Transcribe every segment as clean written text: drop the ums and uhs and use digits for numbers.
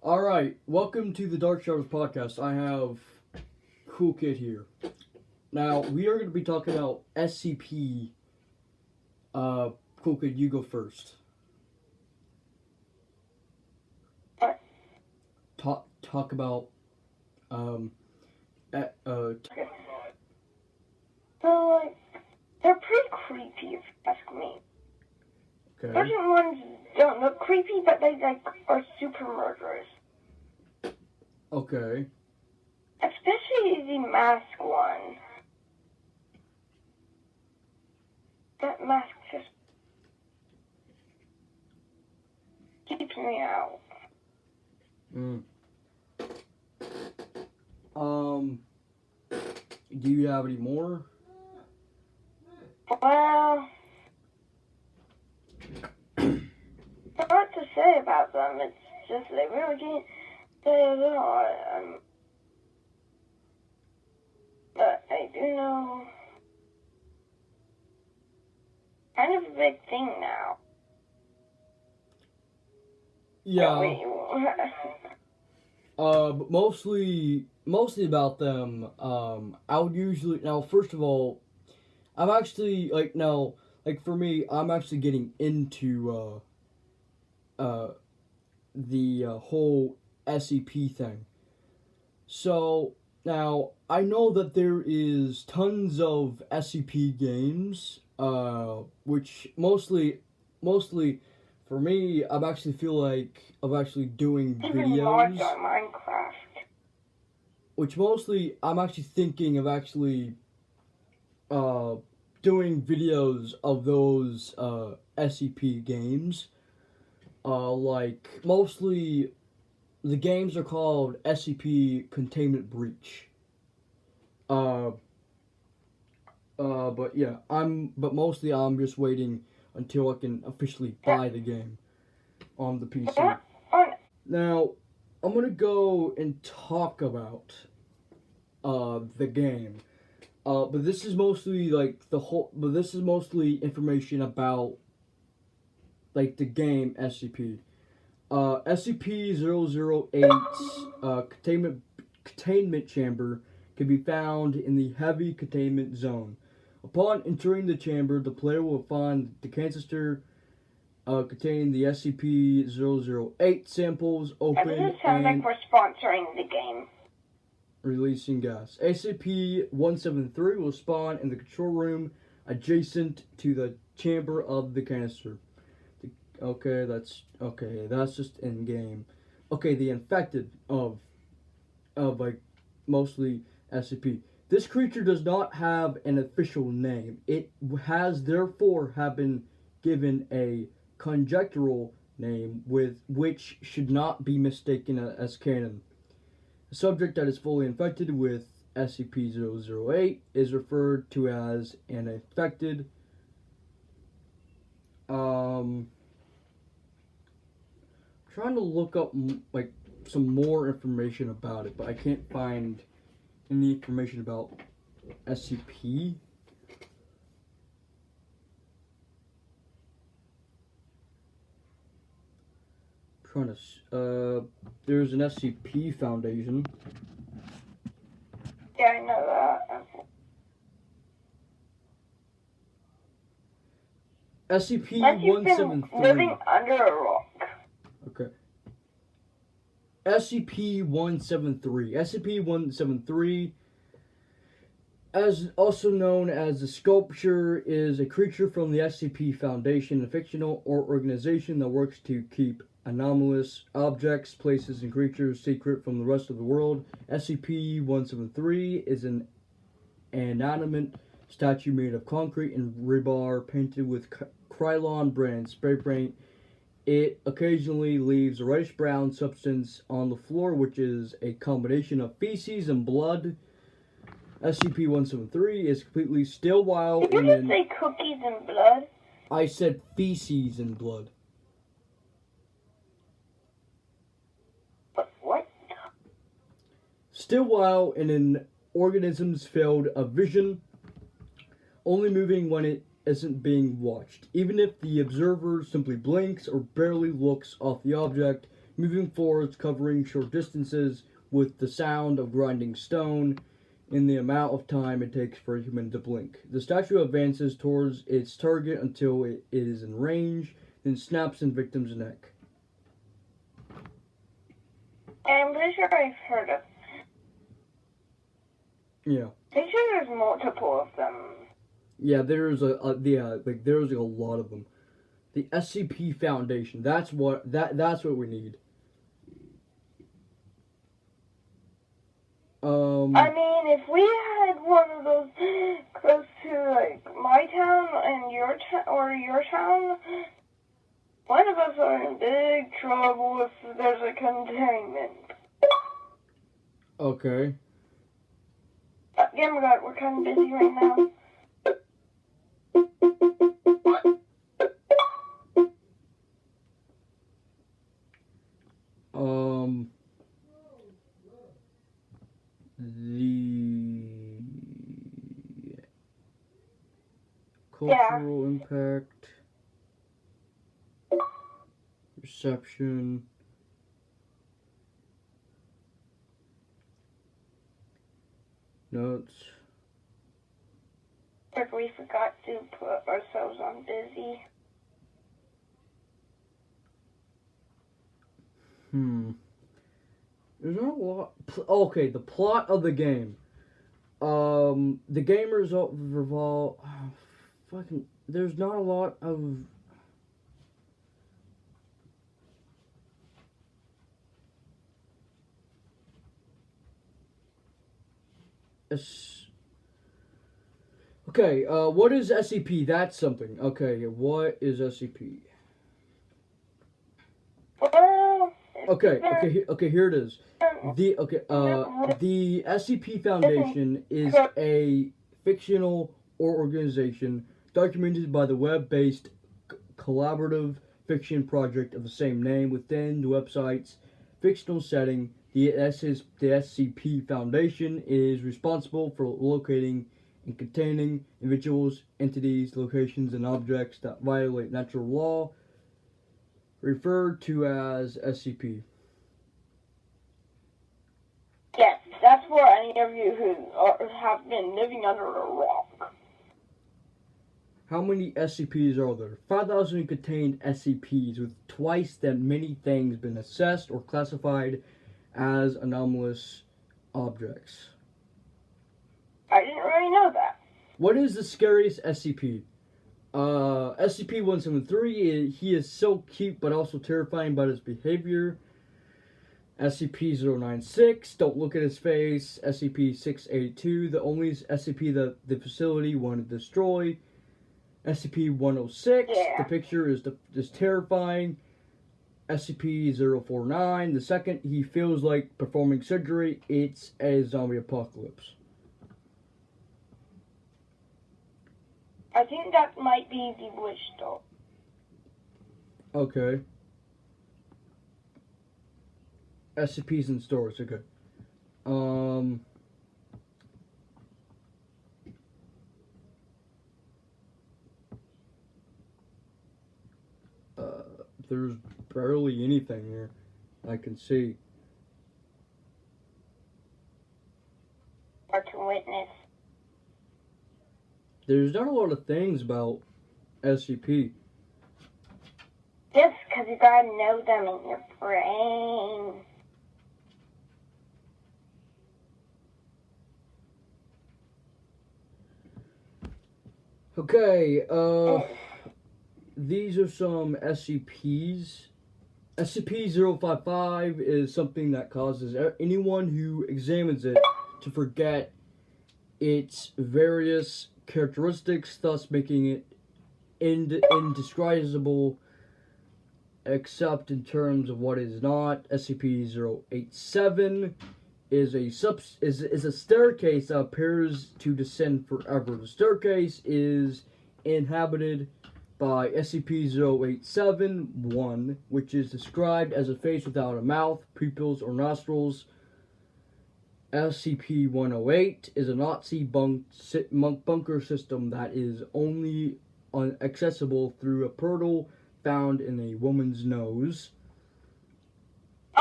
Alright, welcome to the Dark Shadows podcast. I have Cool Kid here. Now, we are going to be talking about SCP. Cool Kid, you go first. Talk about, Okay. So, they're pretty creepy if you ask me. okay. Certain ones don't look creepy, but they, are super murderous. Okay. Especially the mask one. That mask just keeps me out. Do you have any more? Well, not what to say about them. It's just they really can't say it all. But I do know kind of a big thing now. Yeah. But mostly about them. I would usually first of all, I'm actually for me, I'm actually getting into the whole SCP thing. So now I know that there is tons of SCP games, which mostly for me, I actually feel like of actually doing Even mods videos. on Minecraft. Which mostly I'm actually thinking of actually doing videos of those SCP games. Like mostly the games are called SCP Containment Breach. But yeah, but mostly I'm just waiting until I can officially buy the game on the PC. Now, I'm gonna go and talk about the game. But this is mostly but this is mostly information about like the game SCP. SCP-008's containment chamber can be found in the heavy containment zone. Upon entering the chamber, the player will find the canister containing the SCP-008 samples open Doesn't sound like we're sponsoring the game. Releasing gas. SCP-173 will spawn in the control room adjacent to the chamber of the canister. That's just in game. Okay, the infected of like mostly SCP. This creature does not have an official name. It has therefore have been given a conjectural name with which should not be mistaken as canon. A subject that is fully infected with SCP-008 is referred to as an infected. Trying to look up like some more information about it, but I can't find any information about SCP. There's an SCP Foundation. Yeah, I know that. SCP-173. Living under a rock. Okay. SCP-173. SCP-173, as also known as the Sculpture, is a creature from the SCP Foundation, a fictional organization that works to keep anomalous objects, places, and creatures secret from the rest of the world. SCP-173 is an inanimate statue made of concrete and rebar painted with Krylon brand spray paint. It occasionally leaves a reddish-brown substance on the floor, which is a combination of feces and blood. SCP-173 is completely still while Did you just say cookies and blood? I said feces and blood. What? Still while in an organism's field of vision, only moving when it isn't being watched. Even if the observer simply blinks or barely looks off the object, moving forwards, covering short distances with the sound of grinding stone in the amount of time it takes for a human to blink. The statue advances towards its target until it is in range, then snaps in victim's neck. I'm pretty sure I've heard of. Yeah. Pretty sure there's multiple of them. Yeah, there's there's a lot of them. The SCP Foundation. That's what we need. I mean, if we had one of those close to like my town and your town, one of us are in big trouble if there's a containment. Okay. Yeah, my God, we're kind of busy right now. The cultural impact, reception, notes. But we forgot to put ourselves on busy. There's not a lot. Okay, the plot of the game. The gamers revolve. Fucking. There's not a lot of. Okay, what is SCP? That's something. Okay, what is SCP? Well, Okay, here it is. The SCP Foundation is a fictional organization documented by the web-based collaborative fiction project of the same name within the website's fictional setting. The SCP Foundation is responsible for locating and containing individuals, entities, locations, and objects that violate natural law, referred to as SCP. Yes, that's for any of you who have been living under a rock. How many SCPs are there? 5,000 contained SCPs, with twice that many things been assessed or classified as anomalous objects. I didn't really know that. What is the scariest SCP? SCP-173, he is so cute but also terrifying about his behavior. SCP-096, don't look at his face. SCP-682, the only SCP that the facility wanted to destroy. SCP-106, the picture is terrifying. SCP-049, the second he feels like performing surgery, it's a zombie apocalypse. I think that might be the wish doll. Okay. SCPs in stores, okay. There's barely anything here I can see. Or to witness. There's not a lot of things about SCP. Just because you gotta know them in your brain. Okay, these are some SCPs. SCP-055 is something that causes anyone who examines it to forget its various characteristics, thus making it indescribable except in terms of what is not. SCP-087 is a staircase that appears to descend forever. The staircase is inhabited by SCP-087-1, which is described as a face without a mouth, pupils, or nostrils. SCP-108 is a Nazi bunker system that is only accessible through a portal found in a woman's nose.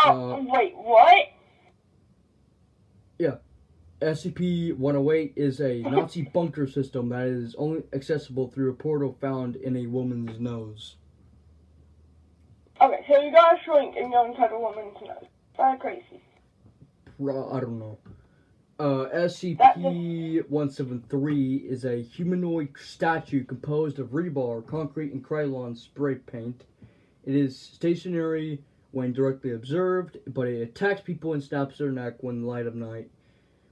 Wait, what? Yeah. SCP-108 is a Nazi bunker system that is only accessible through a portal found in a woman's nose. Okay, so you got a shrink and go inside a woman's nose. That's crazy. I don't know. SCP-173 is a humanoid statue composed of rebar, concrete, and Krylon spray paint. It is stationary when directly observed, but it attacks people and snaps their neck when light of night.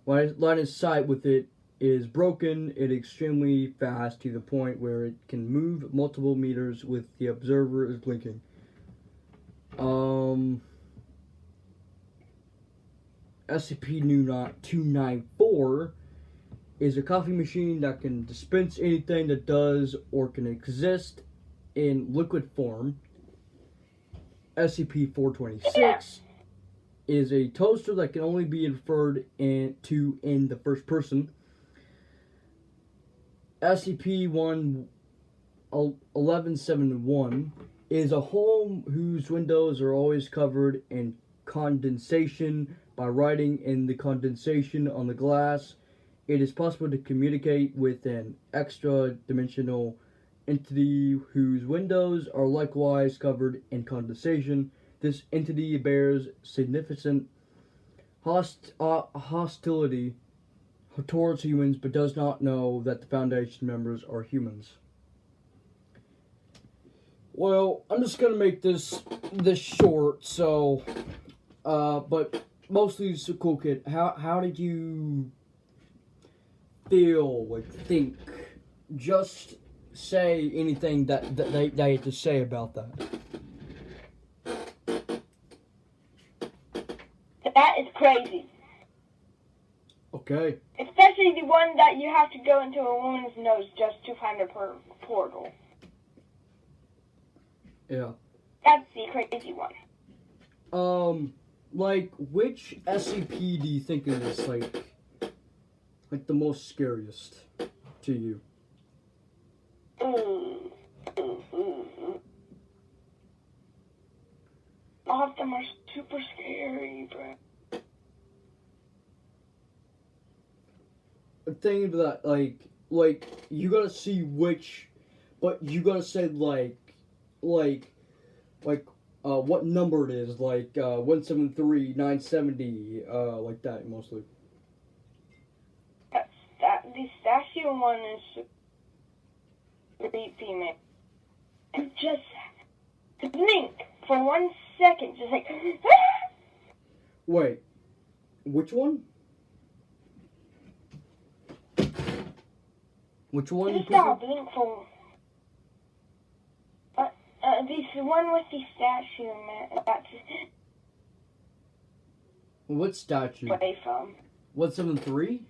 When line of sight with it is broken, it is extremely fast to the point where it can move multiple meters with the observer is blinking. SCP-294 is a coffee machine that can dispense anything that does or can exist in liquid form. SCP-426 is a toaster that can only be referred to in the first person. SCP-1171 is a home whose windows are always covered in condensation. By writing in the condensation on the glass, it is possible to communicate with an extra-dimensional entity whose windows are likewise covered in condensation. This entity bears significant hostility towards humans, but does not know that the Foundation members are humans. Well, I'm just gonna make this short. So, but mostly it's a cool kid. How did you feel? Like, think? Just say anything that they had to say about that. That is crazy. Okay. Especially the one that you have to go into a woman's nose just to find a portal. Yeah. That's the crazy one. Like, which SCP do you think is like the most scariest to you? All of them are super scary, bro. Thinking about that, like you gotta see which, but you gotta say like what number it is, like 173, 970, like that mostly. The statue one is creepy, man. And just blink for 1 second, just like. Wait, which one? Which one? Just stop, blink for. This one with the statue, man. That's. What statue? Away from. 173?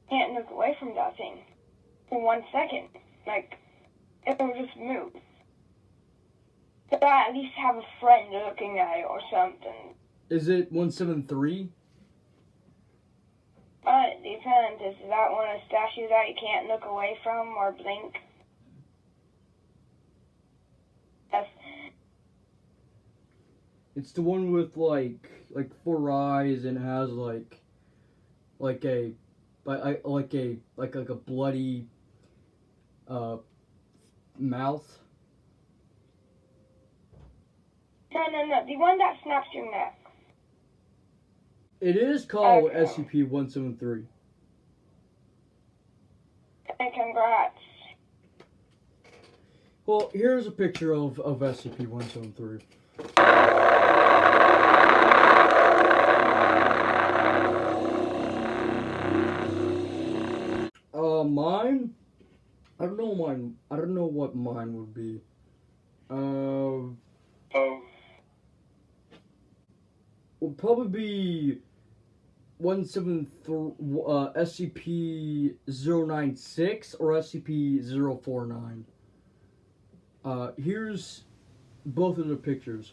Can't look away from that thing for 1 second. Like, it will just move. But I at least have a friend looking at it or something. Is it 173? It depends. Is that one a statue that you can't look away from or blink? Yes. It's the one with like 4 eyes and has like a bloody mouth. No. The one that snaps your neck. It is called Okay. SCP-173. And congrats. Well, here's a picture of SCP-173. Mine? I don't know mine. I don't know what mine would be. Would probably be 173, SCP-096 or SCP-049. Here's both of the pictures.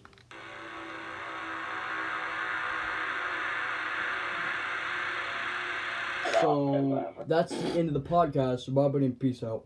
So that's the end of the podcast. So bye, buddy, and peace out.